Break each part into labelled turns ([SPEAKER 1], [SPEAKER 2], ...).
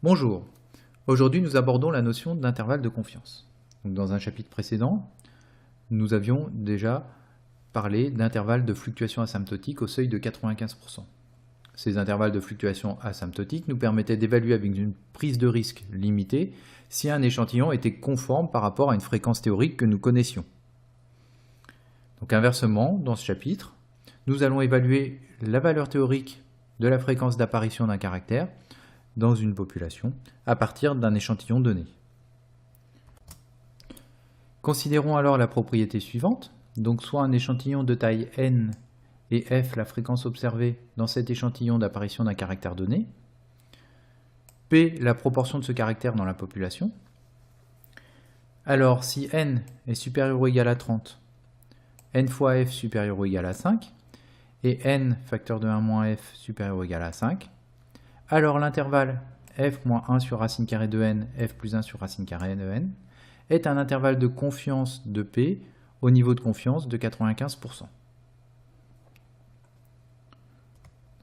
[SPEAKER 1] Bonjour, aujourd'hui nous abordons la notion d'intervalle de confiance. Donc, dans un chapitre précédent, nous avions déjà parlé d'intervalles de fluctuation asymptotique au seuil de 95%. Ces intervalles de fluctuation asymptotique nous permettaient d'évaluer avec une prise de risque limitée si un échantillon était conforme par rapport à une fréquence théorique que nous connaissions. Donc inversement, dans ce chapitre, nous allons évaluer la valeur théorique de la fréquence d'apparition d'un caractère dans une population à partir d'un échantillon donné. Considérons alors la propriété suivante, donc soit un échantillon de taille n et f la fréquence observée dans cet échantillon d'apparition d'un caractère donné, p la proportion de ce caractère dans la population. Alors si n est supérieur ou égal à 30, n fois f supérieur ou égal à 5, et n facteur de 1 moins f supérieur ou égal à 5, alors l'intervalle f moins 1 sur racine carrée de n, f plus 1 sur racine carrée de n, est un intervalle de confiance de P au niveau de confiance de 95%.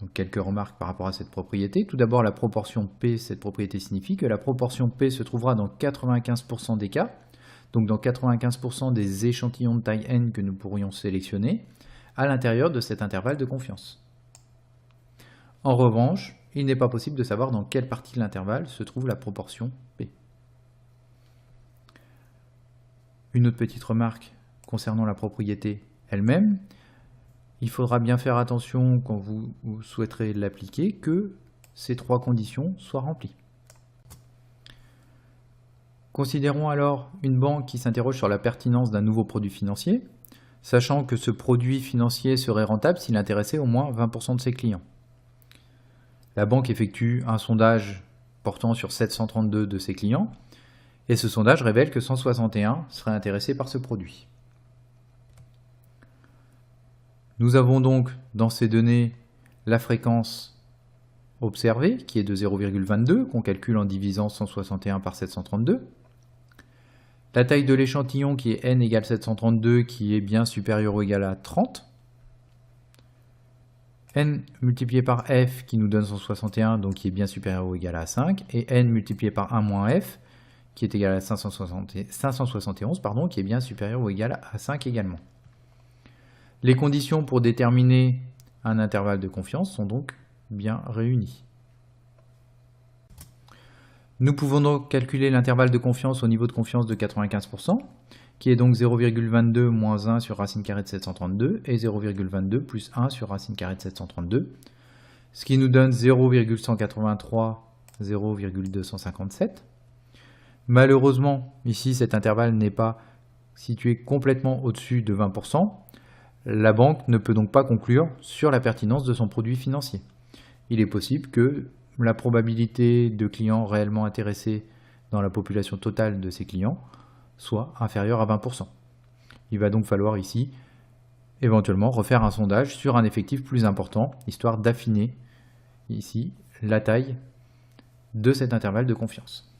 [SPEAKER 1] Donc quelques remarques par rapport à cette propriété. Tout d'abord, la proportion P, cette propriété signifie que la proportion P se trouvera dans 95% des cas, donc dans 95% des échantillons de taille n que nous pourrions sélectionner, à l'intérieur de cet intervalle de confiance. En revanche, il n'est pas possible de savoir dans quelle partie de l'intervalle se trouve la proportion P. Une autre petite remarque concernant la propriété elle-même, il faudra bien faire attention quand vous souhaiterez l'appliquer que ces trois conditions soient remplies. Considérons alors une banque qui s'interroge sur la pertinence d'un nouveau produit financier, sachant que ce produit financier serait rentable s'il intéressait au moins 20% de ses clients. La banque effectue un sondage portant sur 732 de ses clients, et ce sondage révèle que 161 seraient intéressés par ce produit. Nous avons donc dans ces données la fréquence observée, qui est de 0,22, qu'on calcule en divisant 161 par 732. La taille de l'échantillon, qui est n égale 732, qui est bien supérieure ou égale à 30. N multiplié par f, qui nous donne 161, donc qui est bien supérieur ou égal à 5. Et n multiplié par 1 moins f, qui est égal à 571, qui est bien supérieur ou égal à 5 également. Les conditions pour déterminer un intervalle de confiance sont donc bien réunies. Nous pouvons donc calculer l'intervalle de confiance au niveau de confiance de 95%, qui est donc 0,22 moins 1 sur racine carrée de 732 et 0,22 plus 1 sur racine carrée de 732, ce qui nous donne 0,183, 0,257. Malheureusement, ici, cet intervalle n'est pas situé complètement au-dessus de 20%. La banque ne peut donc pas conclure sur la pertinence de son produit financier. Il est possible que la probabilité de clients réellement intéressés dans la population totale de ses clients soit inférieure à 20%. Il va donc falloir ici éventuellement refaire un sondage sur un effectif plus important, histoire d'affiner ici la taille de cet intervalle de confiance.